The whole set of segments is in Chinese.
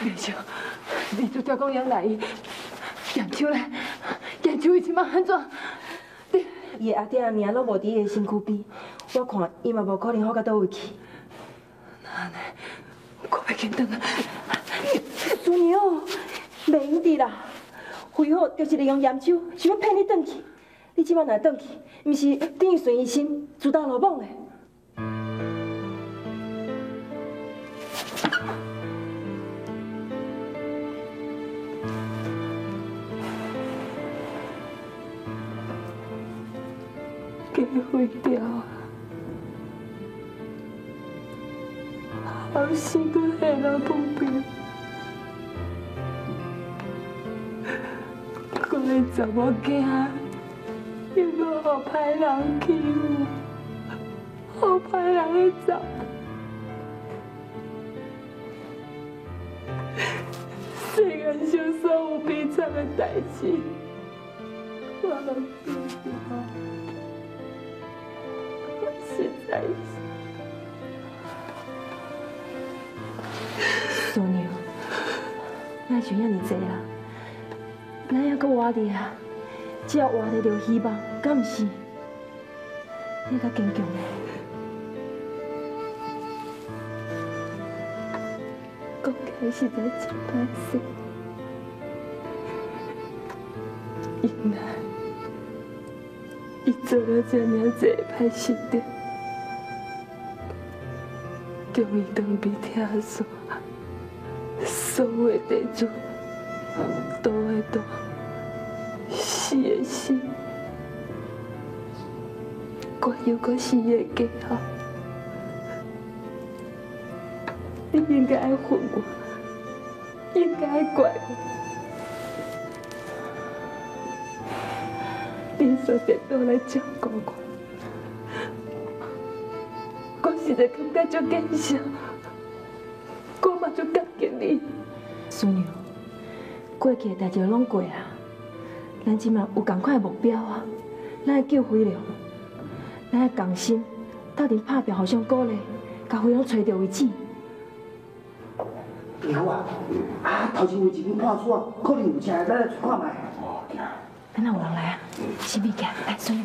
明少，你做调讲养来伊，验手咧，验手伊即马安怎？伊的阿爹阿命拢无伫伊的身躯边，我看伊嘛无可能好到倒位去。那安尼，我要紧转啊！师娘，袂用得啦，最好就是利用验手，想要骗你转去。你即摆若转去，毋是等于顺伊心，自投罗网嘞。 给毁掉啊！后生搁下人不平，我的查某囝又搁互歹人欺负，互歹人去糟。世界上所有悲惨的代志，我拢做了。 实在是，师娘，莫想遐尼济啦，咱还阁活着啊！只要活着就有希望，敢毋是？你较坚强嘞。讲起来实在真歹势，原来伊做了这么济歹事的。 终于当被听说，所有的地主，赌的赌，死的死，我又搁死的家后，你应该爱恨我，应该爱怪我。你说得倒来照顾我。 我实在感觉足感谢，我嘛足感激你。师娘，过去的代志拢过啊，咱即马有同款的目标啊，咱要救飞龙，咱要同心，斗阵拍拼，互相鼓励，甲飞龙找到为止。苗啊，头前有一间破厝啊，可能有车，咱来去看卖。哦，行。咱哪有人来啊？是物件？来，孙女。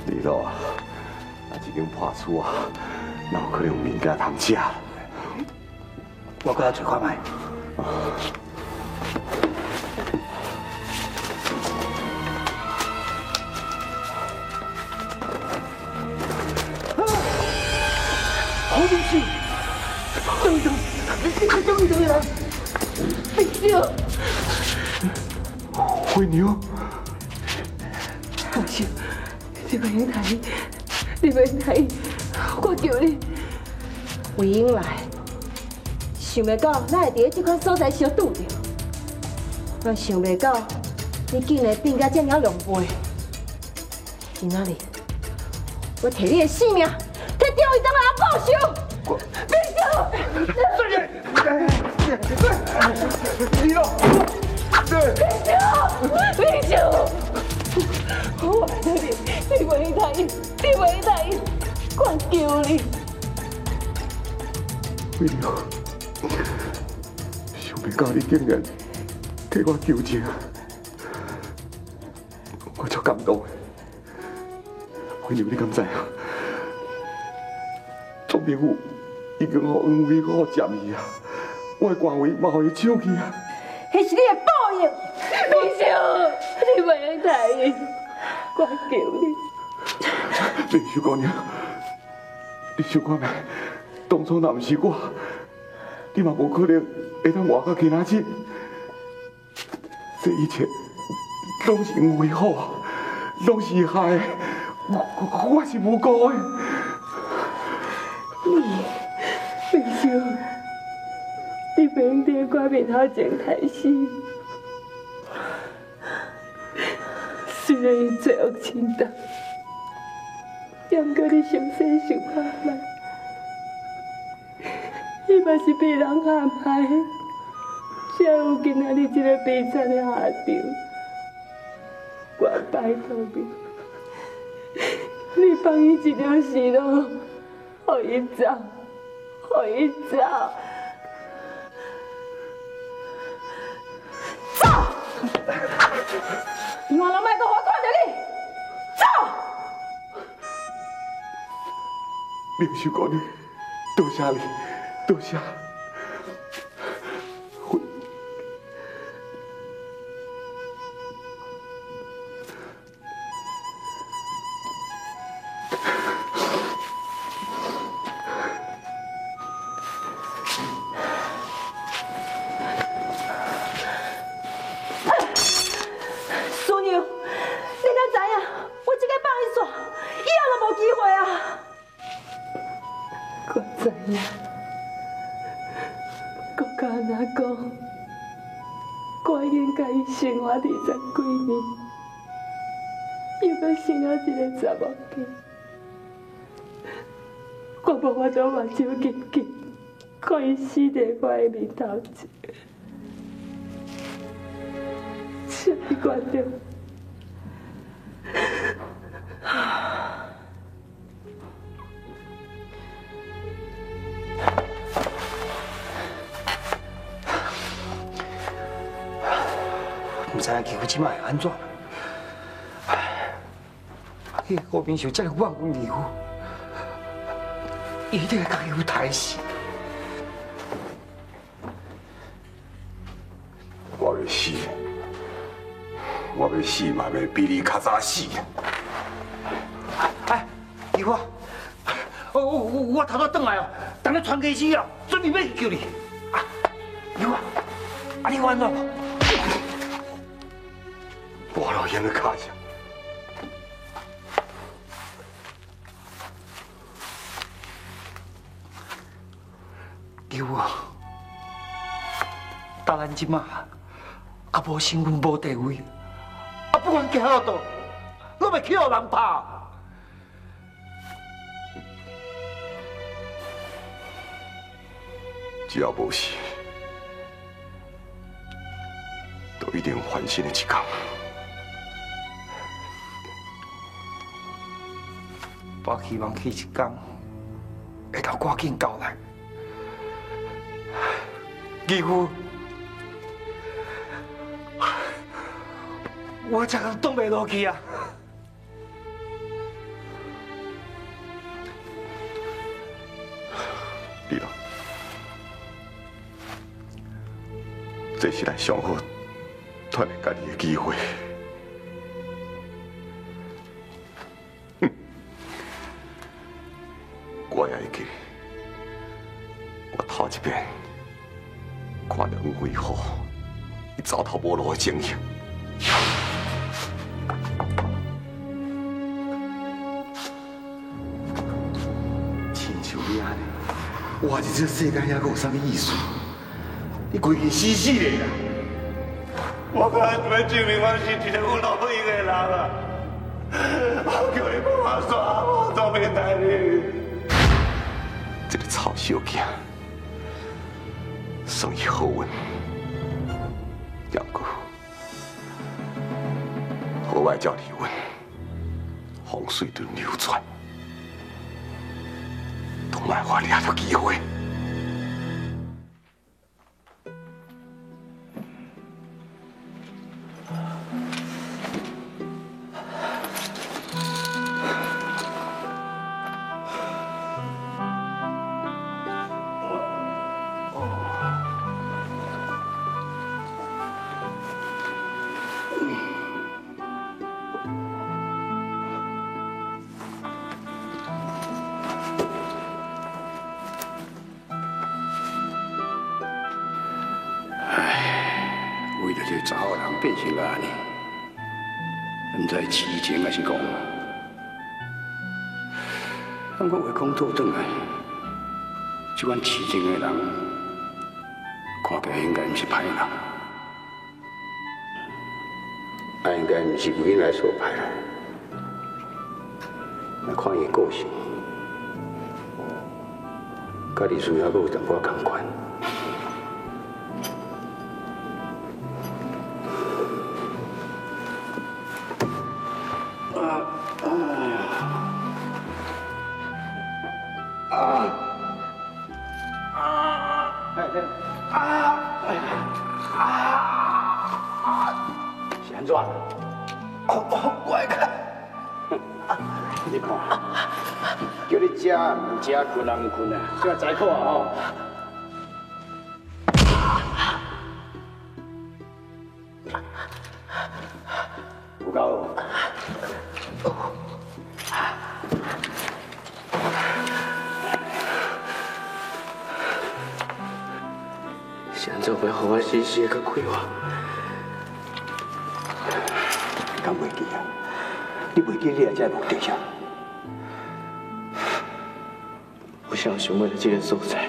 李老啊，那一间破厝啊，哪有可能有物件通食？我搁来找看卖。好东西！等等，你快叫你等人！明少，灰牛。 明少，你袂用睇，你袂用睇，我叫你。魏英来，想袂到咱会伫即款所在相拄着，我想袂到你竟然变甲这么狼狈。今仔日，我摕你的性命，替钓鱼当人报仇。明少，李老，明少。 我拜托你，你袂用答应，你袂用答应，我求你。灰牛，想袂到你竟然替我求情，我足感动的。灰牛，你敢知影？总兵府已经互黄伟虎占去啊，我的官位嘛互伊抢去啊。迄是你的报应。明少，你袂用答应。 我求你，林秀姑娘，你想看觅，当初若毋是我，你嘛无可能会当活到今仔日。这一切拢是因为好，拢是伊害的，我是无辜的。明少，你袂用伫我面头前太死。 虽然因罪恶深重，也毋过你详细想看觅，伊嘛是被人陷害，才有今仔日这个悲惨的下场。我拜托你，你放伊一条生路，互伊走，互伊走。走！永远都莫给我看到你！走！刘秀姑娘，多谢你，多谢。生活20几年，又搁生了一个查某囝，我无法度目睭紧紧看伊死在我的面头前，请你原谅。唔知影欺负即摆会安怎？迄个郭炳秀这样忘恩负义，伊一定会家己有抬死。我要死，我要死嘛，要比你较早死。哎，义父，我头拄转来哦，等你传家死了，准备要去救你。啊，义父，你有安怎无？ 我老兄的卡上，救我！但咱即马也无身份、无地位，不管行到倒，拢袂去互人拍。只要无死，都一定有翻身的一天。 我希望去一天会当赶紧到来。义父，我这个挡袂落去啊！李老，这是咱上好锻炼家己的机会。 我也会记，我头一遍看到黄飞虎，伊走投无路的情形，亲像你安尼，活在这世界还阁有啥物意思？你规日死死的啦！我敢要证明我是一个有路用的人啊！我叫你帮我耍，我做袂带你。 这个臭小囝，算伊好运，也不过好歹照离阮，风水轮流转，都莫我抓到机会。为着这查某人变成安尼，唔知痴情还是戆。咱我话讲倒转来，这款痴情的人，看起来应该唔是歹人，应该唔是为来所歹人。来看伊个性，甲甲李叔还佫有淡薄同款。是安怎？我来看。你看，叫你食唔食，困也唔困啊，这宰苦啊吼！有够。现在要互我死死的去开我？你敢袂记啊？你袂记你来这目的啥？我想想为了这个所在，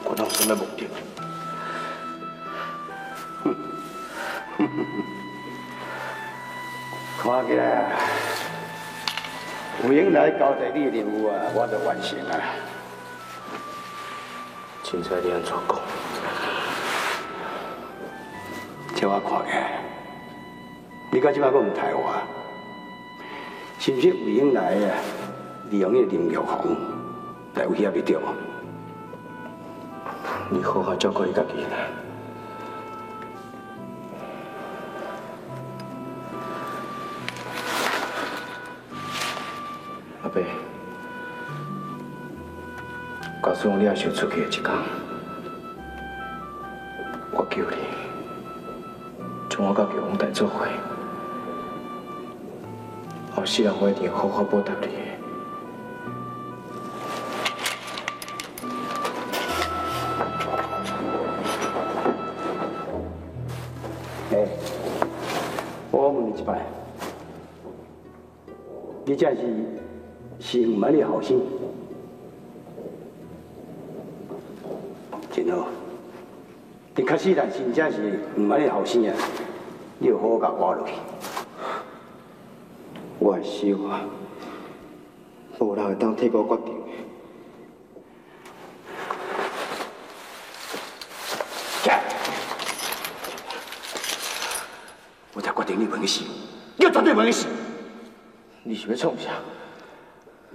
我哪有什么目的？看起来，有英来交代你的任务啊，我就完成啊。凊彩你安怎讲？这我看起来，你到即摆阁唔待我，是不是魏英来啊？利用迄个林玉红来威胁你对吗？你好好照顾你家己啦。阿伯，告诉我你也想出去的一天，我求你，将我甲玉红带做伙，后世人我一定好好报答你。我问你一摆，你这是唔满你好心？真好，你确实但真正是唔满你好心啊！你要好好甲我落去。我的手啊，无人会当替我决定的。我才决定你袂去死，你绝对袂去死。你是要创啥？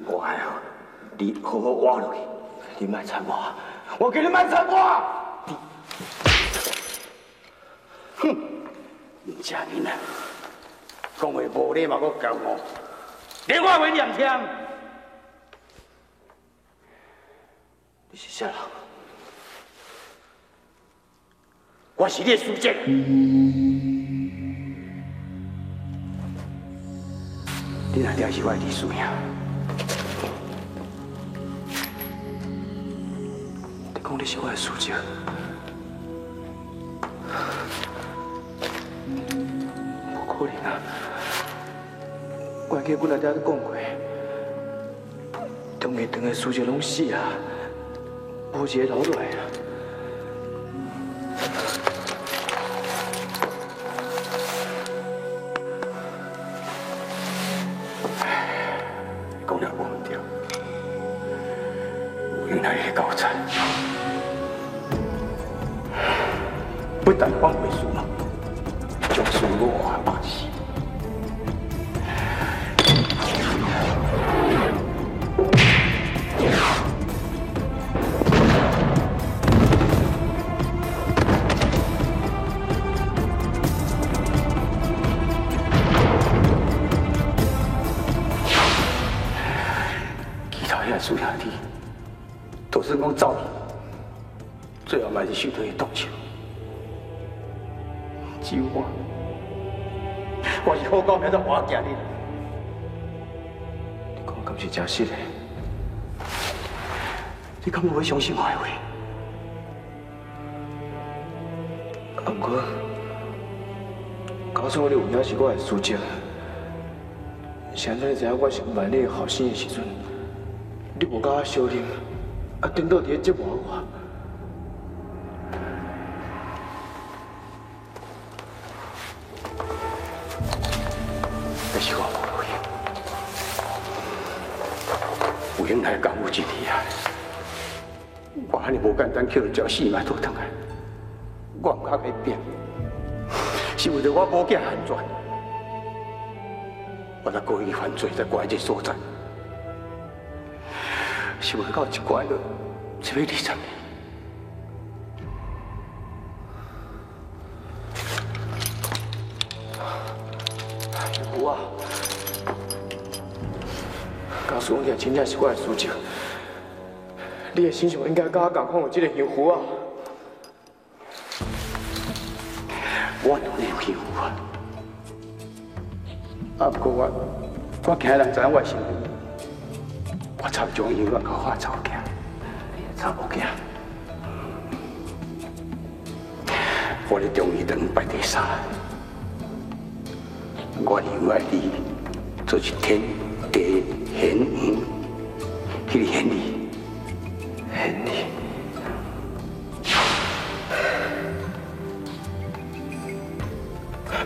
我还要你好好活落去。你莫缠我，我叫你莫缠我。哼，唔正面啊！讲话无礼貌，我教我，连我话念听。你是啥人？我是你的师姐。你哪条是我的历史呀？你讲你是我的师姐，不可能啊！我记阮阿爹都讲过，长的师姐拢死啊，无一个留落来啊。讲了无对，原来是高产，不但放袂输嘛，就是我把戏。输兄弟，都是讲走，最后还是受到伊毒手。只有我是好高明在活惊你。你讲敢是真实的？你敢不会相信我的话？啊，不过，告诉我你有影是我的师姐。现在你知影我是万你后生的时阵。你无甲我相认，啊，顶到伫咧折磨我。但是我无路用，有应来干有一天啊，安尼无简单，捡到死嘛倒转来，我唔肯去变，是为了我某囝安全。我才故意犯罪，才拐这所在，是为到一拐了120年。有啊，告诉我，真正是我的事情。你的身上应该甲我共款有这个幸福啊！我有那幸福啊！啊，不过我惊人知影我的身份，我才将永远甲我查某囝，查某囝。我咧中医堂摆第三，我永远你做是天地显灵，迄个显灵。显灵，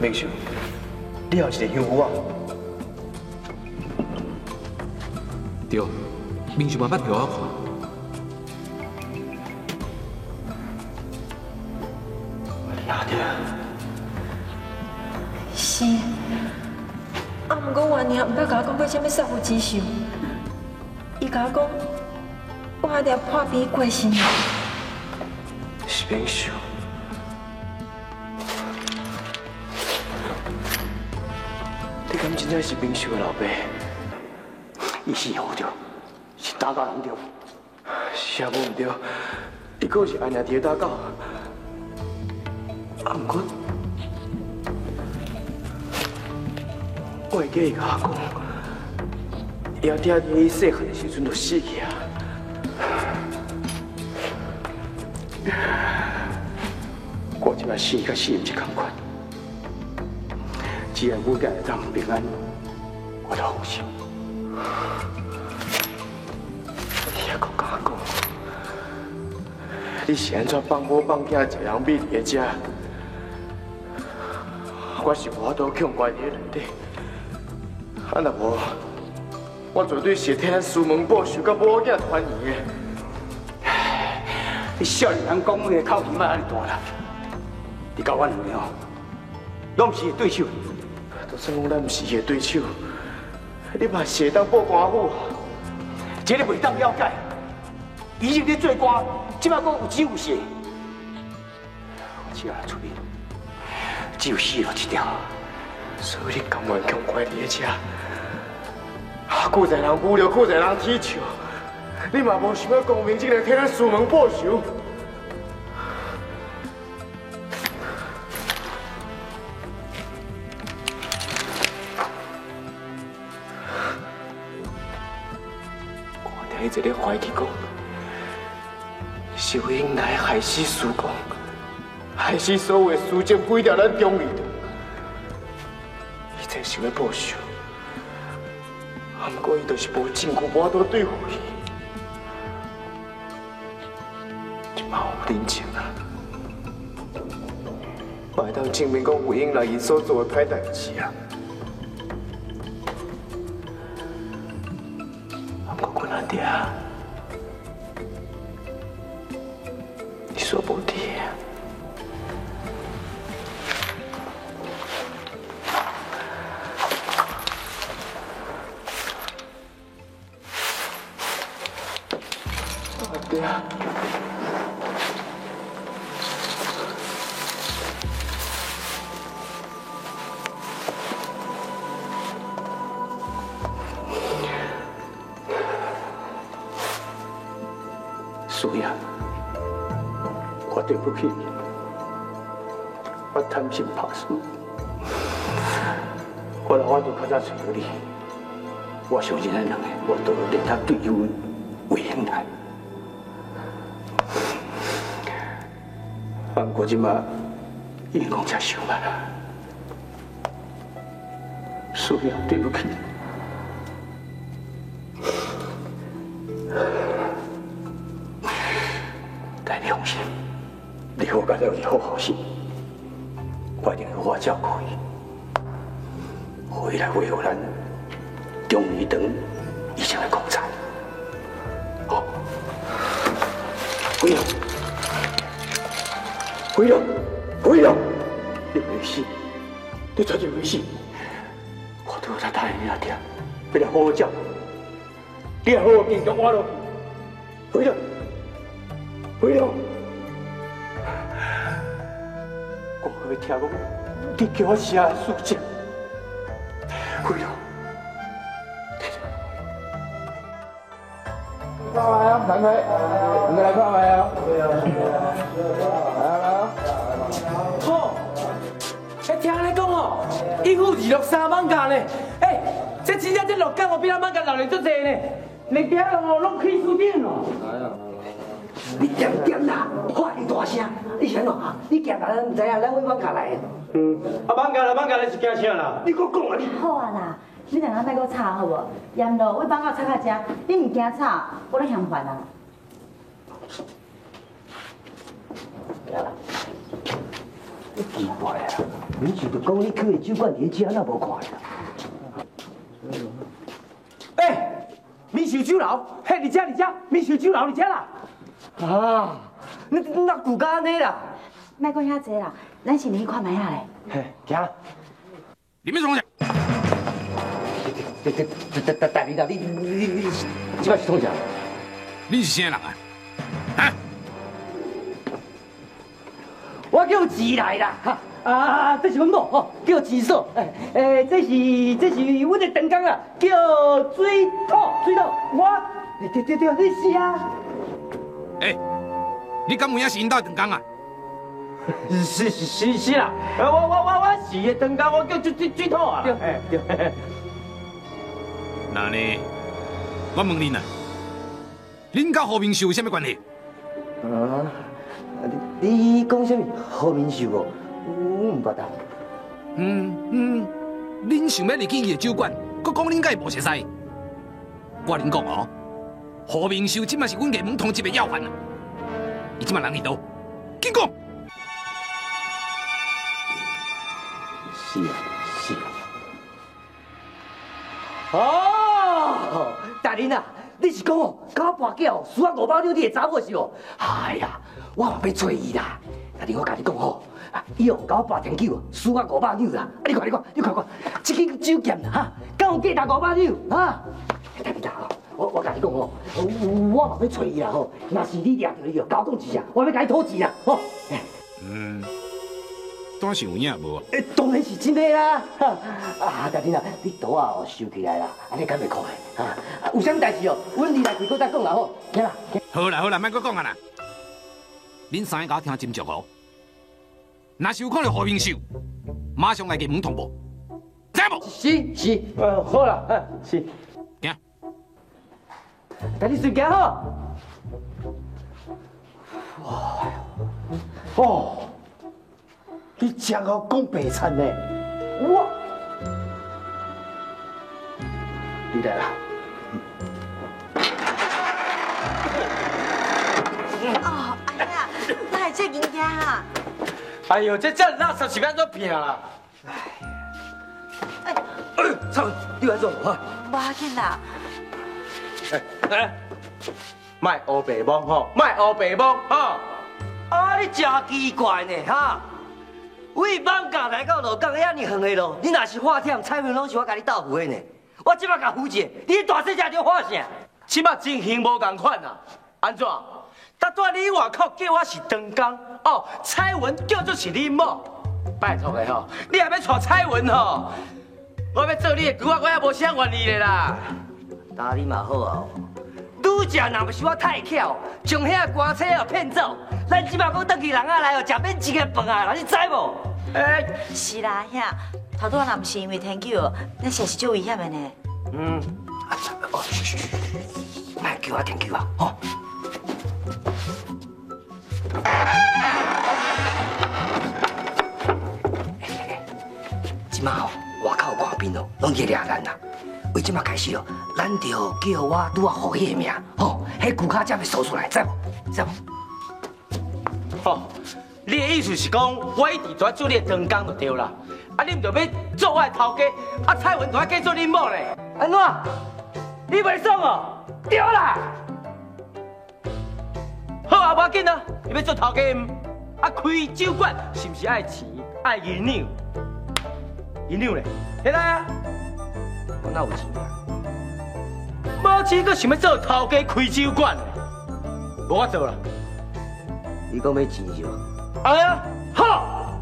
明秀，你也是个幸福啊！对，明秀慢慢给我看。哪着？是，啊，不过我娘唔捌甲我讲过什么杀父之仇，伊甲我讲。我还得破病过身。是明秀，你敢真正是明秀的老爸？伊是好着，是打狗人着。是啊，无唔对，伊阁是安尼伫打狗。啊，不过，我会记伊甲我讲，伊阿爹伫伊细汉的时阵就死去啊。我即摆死甲死唔是同款，只要我家会当平安，我就放心。你还阁甲我讲，你是安怎放某放囝一个人秘伫个遮？我是无法度强关你内底，啊若无，我绝对是替咱师门报仇，甲某囝团圆的。你少年人讲话的口气莫安尼大啦！你甲我两个哦，拢是对手。就算讲咱毋是伊的对手，你嘛是会当报官府。这你袂当了解，以前你做官，即摆阁有指有势。我只要来处理，只有死路一条。所以你甘愿强怪你的遮，顾在人无聊，顾在人踢球。你嘛无想要光明正大替咱师门报仇？我听伊一个怀疑讲，是为因来害死师公，害死所有的书证毁掉咱中义堂。伊真想要报仇，啊，不过伊就是无证据，无法度对付伊。嘛有人情啊，嘛会当证明讲有英来因所做的歹代志啊。啊，不过阮阿爹，你说无对啊。阿爹。所以啊，我对不起你，我贪心怕死，我老我都较早找到你，我相信咱两个，我都对他对有为兄台。不过即马已经讲吃伤慢了，所以啊，对不起你。但你放心，你好甲了以后好心，我一定好好照顾伊，回来维护咱中医堂以前的公产。好，回。辉龙，辉龙，你没死，你绝对没死。我都有在答应你那点，要来好好照顾。你要好好勉强我咯，辉龙，辉龙。我会听讲，你叫我写的书籍，辉龙。 看麦啊，陈飞，你们来看麦啊！来啊！好，听你讲哦，一户263万架呢，这真正这6间我比咱万架闹得足济呢，连边哦拢起输顶哦。你点点啦，话你大声，你先咯，你行来咱唔知影，咱往万架来的。万架来是惊啥啦？你搁讲啊你！好啊啦。 你两个莫搁吵好无？盐路我放到吵到遮，你唔惊吵，我咧嫌烦啊。你奇怪啊！你是就讲你去的酒馆伫遮，哪无看啦？民秀酒楼，你遮，民秀酒楼你遮啦？啊，你哪顾到安尼啦？莫讲遐济啦，咱先去看卖下咧。嘿，行。你们怎么讲？ 大领导，你即摆是创啥？你是啥人啊？啊？我叫钱来啦，哈这是阮某吼，叫钱嫂。这是阮的长工啊，叫水土。我，对，你是啊？你敢有影是因兜长工啊？是啦，我是的长工，我叫水土啊。对。 那呢？我问恁啊，恁甲何明秀有啥物关系？啊，你讲啥物？何明秀哦，我唔捌得。恁想要入去伊的酒馆，佮讲恁甲伊无熟悉。我恁讲哦，何明秀即嘛是阮衙门通缉的要犯啊！伊即嘛人伫倒，紧讲。是啊。哦，大人啊，你是讲哦，甲我跋筊输啊500两，你会查某是无？哎呀，我嘛要找伊啦。大人，我甲你讲吼，伊哦甲我跋田酒，输啊500两啦。你看，这间酒店啦哈，敢有价值500两哈？大人啊，我甲你讲吼，我嘛要找伊啦吼。若是你抓到伊哦，甲我讲一声，我要甲伊讨钱啦吼。单是有影无？当然是真的啦！大人啊，你刀啊收起来啦，安尼敢袂快啊？有啥物代志哦，阮离来去搁再讲啦吼。行啦。好啦，莫搁讲啊啦！恁三个甲我听真足哦。若是有看到何明秀，马上来衙门通报，知无？是，好啦，是。行。大你先行好。哦。 你真好讲白菜呢，你来啦。哦，哎呀，哪会这人家啊？哎呦，这垃圾是安怎拼啦？操，你安怎啊？无要紧啦。卖乌白蒙吼，卖乌白蒙吼。啊，你真奇怪呢哈！ 为放假来到鹿港遐尼远的路，你若是化忝，菜园拢是我甲你斗付的呢。我即摆甲扶者，你大细只着化啥？即摆情形无共款啊！安怎？搭在你外口叫我是长工哦，彩文叫做是恁某。拜托的吼，你还要娶彩文吼？我要做你的舅仔，我也无啥愿意的啦。打你嘛好啊！愈食若不是我太巧，将遐官车哦骗走，咱即摆搁倒去人仔来哦，食免一个饭啊啦，你知无？是啦，兄，头拄若不是因为天狗，那实是足危险的呢。莫叫我天狗啊，吼！即摆哦，外口官兵哦，拢去掠咱啦。为即摆开始哦，咱着叫我拄啊好迄个名，吼，迄骨卡才袂搜出来，知无？知无？吼，你的意思是讲，我一直在做你的长工就对啦。啊，你唔着要做我的头家，啊，蔡文就要嫁做恁某咧？安怎？你袂爽哦？对啦！好啊，好，无要紧啊，你要做头家啊，开酒馆是不是爱钱爱银两？银两咧，起来啊！我哪有钱啊？无钱，阁想要做头家开酒馆？无法做啦。你讲要钱是无？哎呀，好，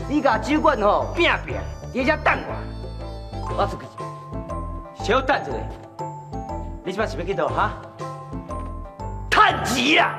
你甲酒馆吼拼拼，伫遮等我，我出去。小等一下，你即摆是要去倒哈？趁钱啦！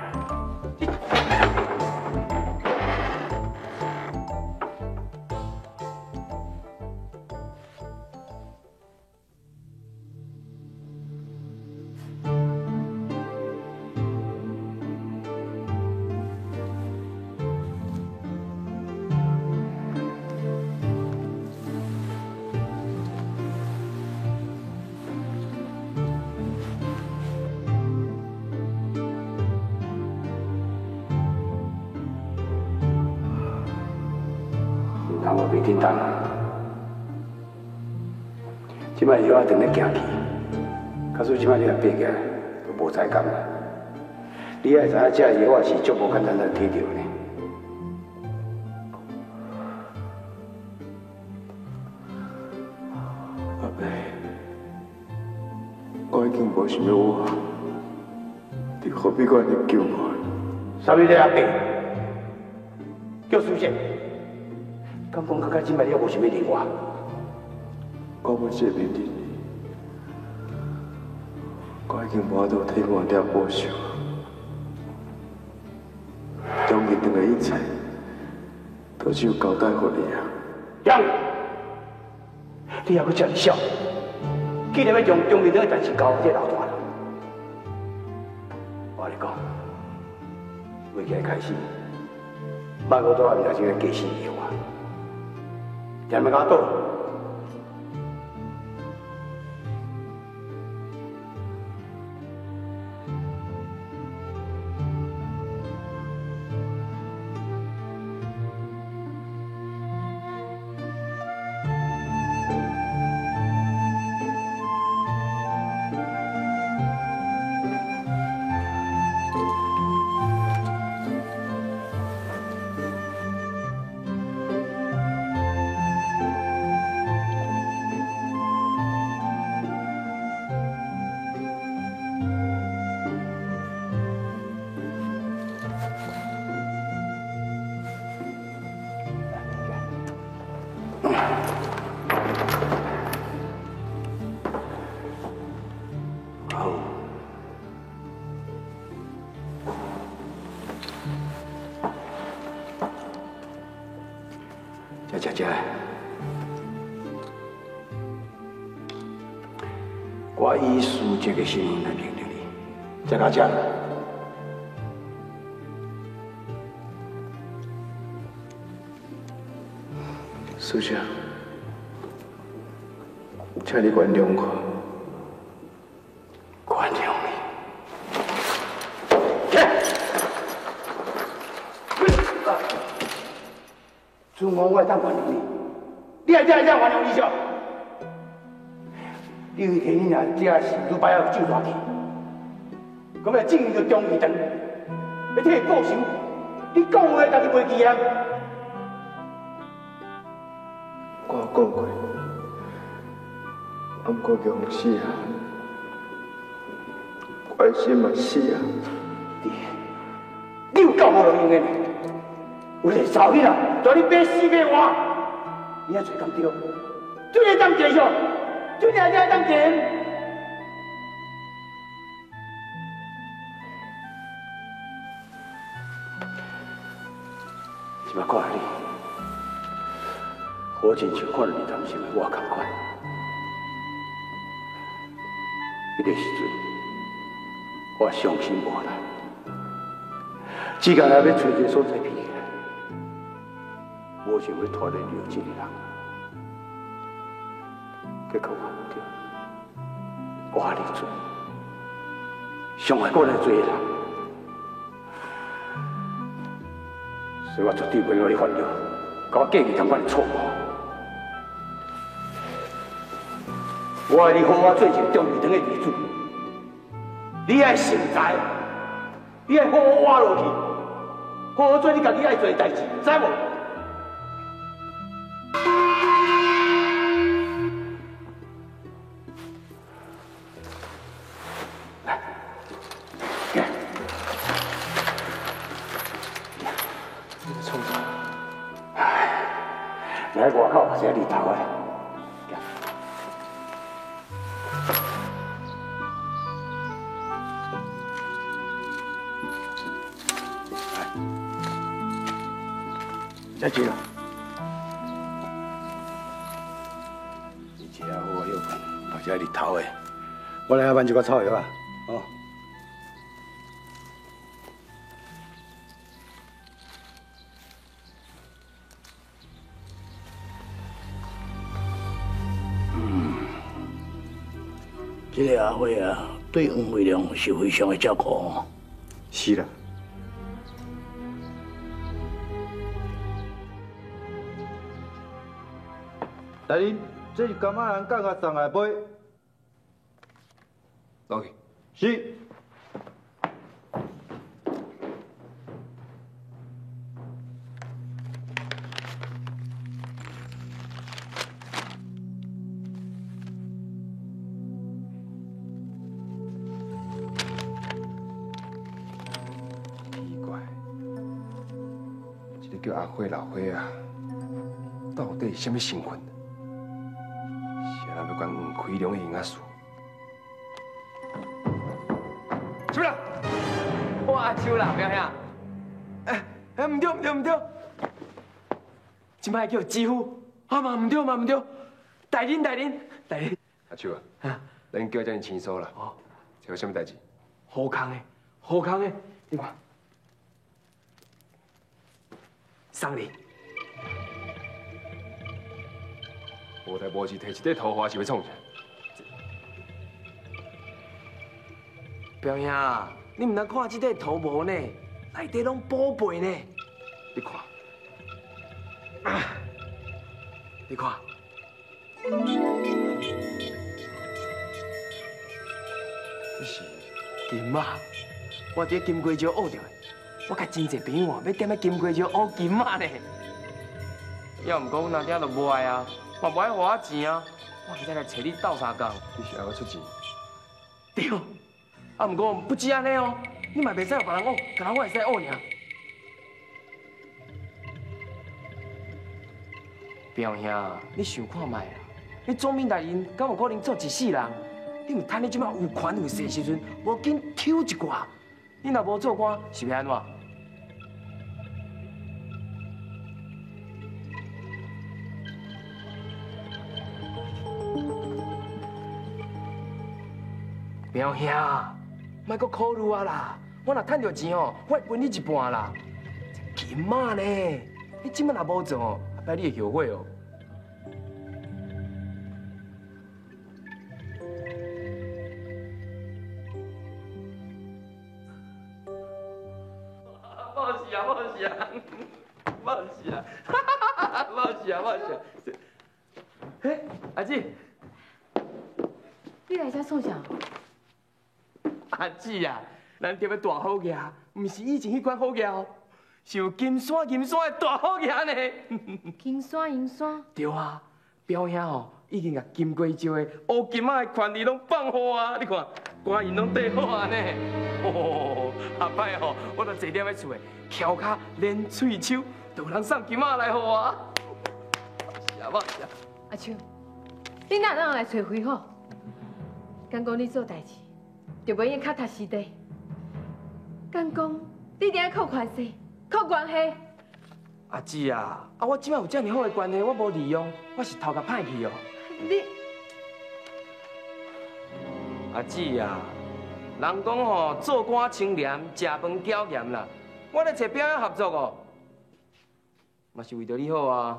人我袂叮当，即摆药啊等咧行去，假使即摆你若爬起来，都无再讲啦。你爱知影这药啊是足无简单来摕到呢。阿伯，我已经无想要活，你何必怪你救我？啥物咧阿伯？叫苏姐。刚讲到到即摆，你无想要理我？我要谢面对你，我已经无法度替我爹报仇，将日长的一切都只有交代给你啊！杨，你还阁遮尔小，既然要将中日长的代志交这老大人，我跟你讲，为今开始，莫搁在面头前假死你我。听没搞到？这，我以书这个身份来评定你，这到这。苏姐，请你原谅我。原谅你？准我会当原谅你，你还这样原谅你少？你以前你若这是如摆要救大去，咁要证明着中义长要替伊报仇，你讲话家己袂记啊？我讲过，不过强死啊，关心嘛死啊！你有够无路用的呢？有一个查某囡仔带你买死买活，你还做咁对？最会当继续，最后才当赢。是要看你，我亲像看到你担心的我同款。迄个时阵，我伤心无力，只敢要找一个所在避起来，无想要拖累你这个人。结果我唔对，我害你做，伤害过来做人，所以我绝对袂让你犯了，甲我计较同款的错误。我爱你，好我做一个中义堂的儿子，你爱成才，你要好好活落去，好好做你家己爱做的代志，知无？来，冲啥？来外口拍些日头的。 再见了，你吃好好休困，拍些日头的。我来下办一个草药啊，哦。这个阿辉啊，对黄伟良是非常的照顾哦。是啦。 大人，这是甘仔人赶甲送来杯。落去。是。奇怪，这个叫阿辉老辉啊，到底是什么身份？ 啥要管黄开良的营仔事？出来！我阿秋啦，表兄。唔对唔对唔对，即摆叫支付，啊嘛唔对嘛唔对，大人。阿秋啊，咱叫遮尔清楚啦。哦，这有啥物代志？好空的，你看，送你。 无代无志摕一块桃花是要创啥？表兄，你唔通看这块桃毛呢，内底拢宝贝呢。你看，你看，这是金马，我伫金龟石学着的。我甲真侪朋友要踮咧金龟石学金马呢。要唔过我哪天就卖啊。 嘛不爱花我钱啊！我现在来找你斗相共。你是爱我出钱？对，啊，不过不止安尼哦，你嘛袂使有别人学，干那我会使学尔。表兄，你想看卖啦？你总兵大人敢有可能做一世人？你唔趁你即摆有权有势时阵，无紧抽一挂。你若无做官，是要安怎？表兄，莫阁考虑啊啦！我若趁到钱哦，我会分你一半啦。金马呢？你即摆若无做哦，后摆你会后悔哦。冇事啊，冇事啊，冇事啊，冇事啊，冇事啊。嘿，阿姊，你来遮创啥？ 阿姊啊，咱这要大好嘢，唔是以前迄款好嘢哦，是有金山的大好嘢呢。金山银山。对啊，表兄吼已经甲金龟石的乌金仔的权利拢放好啊，你看官员拢缀好啊呢。哦，下摆吼，我著坐踮喺厝的，翘脚练喙手，就有人送金仔来互我。是啊，是啊。阿秋，你哪能来找回好？敢讲你做代志？ 就袂用脚踏实地。敢讲你定靠关系，靠关系。阿姊啊，我即摆有遮尔好的关系，我无利用，我是头壳歹去哦。你阿姊啊，人讲吼做官清廉，食饭骄严啦。我咧找表演合作哦，嘛是为着你好啊。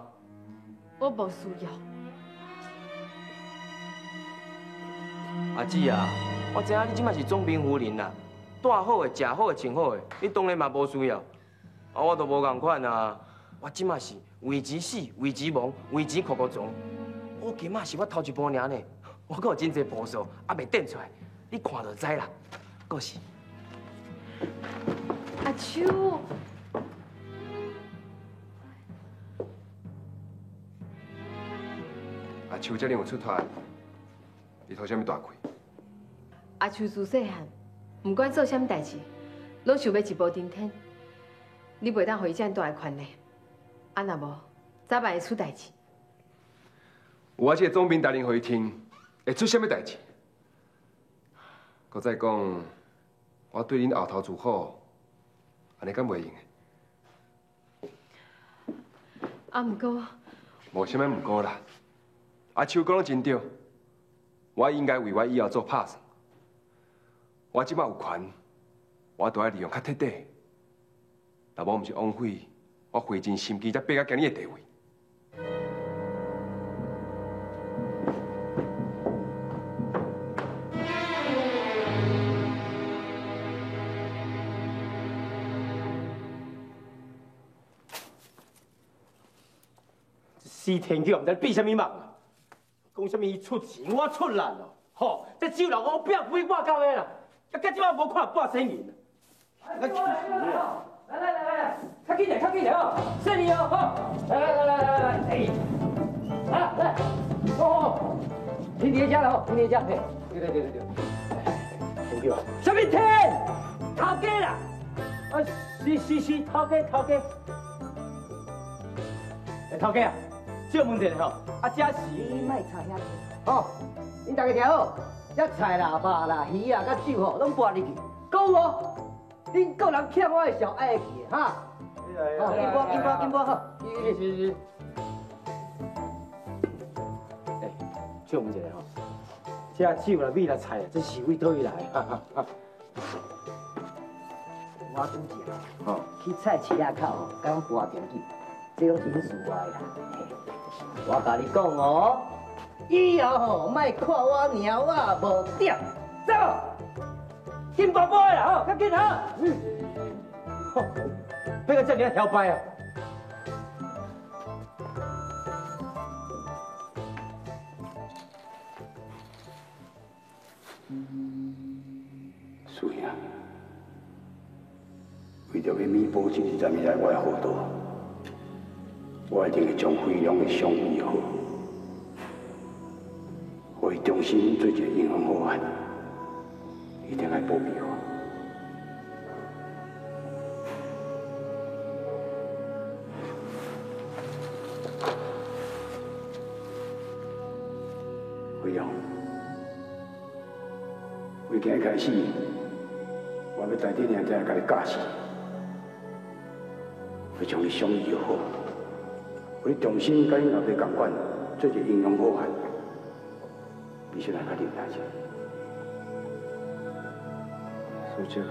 我无需要。阿姊啊。 我知影你即摆是总兵夫人啦，住好的、食好的、穿好的，你当然嘛无需要。啊，我都无共款啊，我即摆是为钱死、为钱亡、为钱哭哭撞。我今仔是我头一步尔呢，我阁有真侪步数，还袂展出来，你看就知啦。阁是。秋，阿秋这样有出团，你图什么大气？阿秋自细汉，不管做什么代志，拢想要一步登天。你袂当互伊这样大的权利，啊若无，早晚会出代志。有我这个总兵带领回听，会出什么代志？搁再讲，我对恁后头做好，安尼敢袂用的？啊，毋过，无什么毋过啦。阿秋讲得真对，我应该为我以后做打算。我即摆有权，我都要利用较彻底。若无，毋是枉费我费尽心机才爬到今日的地位。死天叫唔知比什么梦啊！讲什么伊出钱，我出力咯，吼！这酒楼我拼开我到的啦，啊，到即摆无看半仙人。来来，较紧点，较紧点哦，谢你哦，吼！来，哎，来，哦，停你家了吼，停你家，嘿，对，天叫，什么天？头家啦，啊，是，头家，头家啊！少问一下吼，啊，这是你莫插遐多，吼，恁大家听好，这菜啦、肉啦、鱼啊、甲酒吼，拢搬入去，够无？恁个人欠我的小爱去的哈。好，紧播吼。是。哎，少问一下吼，这酒啦、米啦、菜啊，这是为倒位来的？我拄只，吼，去菜市仔口吼，甲阮搬进去，这拢因事外啦。我甲你讲哦，以后吼，莫看我猫啊无点，走，紧巴巴的啦，吼，较紧哈。吼，别个叫你来调摆啊。是啊，为着要弥补23年来我的糊涂。我一定会将飞龙的伤医好，我会重新做一个英雄好汉，一定要保庇我。飞龙，从今日开始，我要带你娘仔来甲你教示，会将你伤医好。我重新甲恁后爸共款，做一个英雄好汉，必须来较认真些。苏姐，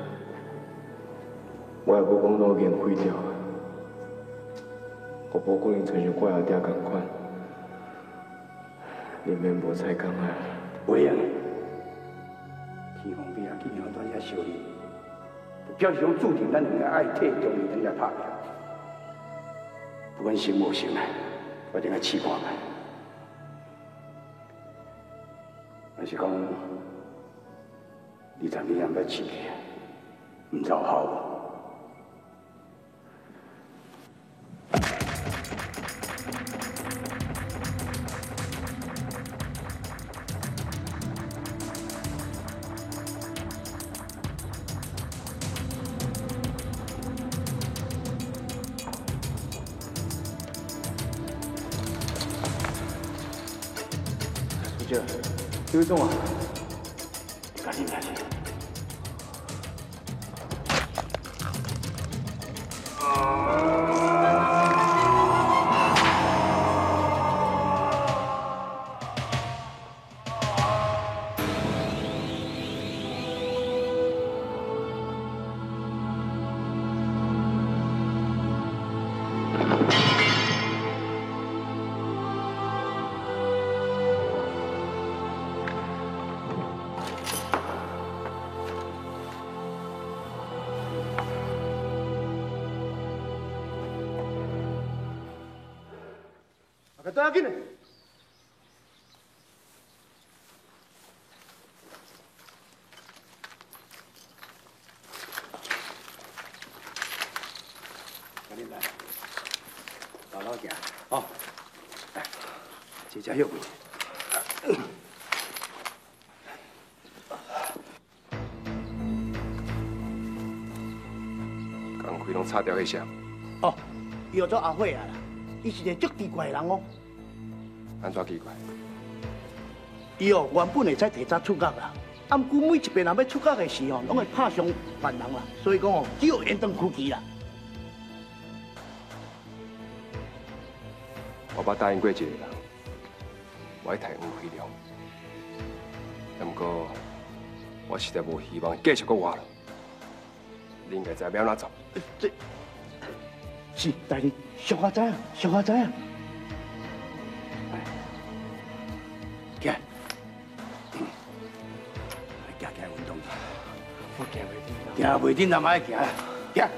我的武功都已经毁掉了，我无可能亲像我后爹共款，你免无彩讲啊。袂用，天公伯啊，去让咱遐相认，表示讲注定咱两个爱替中义咱遐拍拼。不管成无成啊，我一定要试看卖。若是讲23年要试去，唔奏效无？刘总啊，赶紧下去。多要紧嘞！你来，老老行，哦，来，这只休息。工课拢擦掉迄些，哦，伊叫做阿慧啊啦，伊是个足奇怪的人哦。安怎奇怪？伊哦原本会使提早出国啦，啊，毋过每一遍若要出国的时候，拢会拍伤别人啦，所以讲哦，只有延长期期啦。我捌答应过一个人，我会替黄飞龙，不过我实在无希望继续搁活了。你应该知道要安怎做。这是大人，小可知影，小可知影。行，行运动，我行袂定，咱们爱行，行。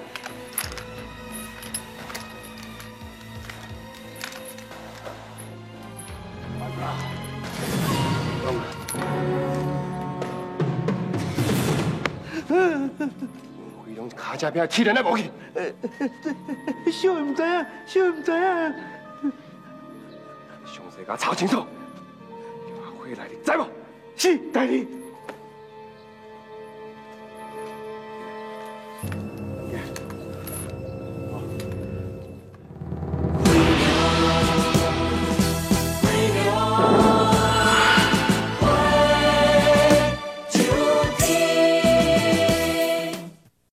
飞龙卡这边踢人来无去。小唔知影，小唔知影。详细甲查清楚，叫阿辉来，你知无？是大人。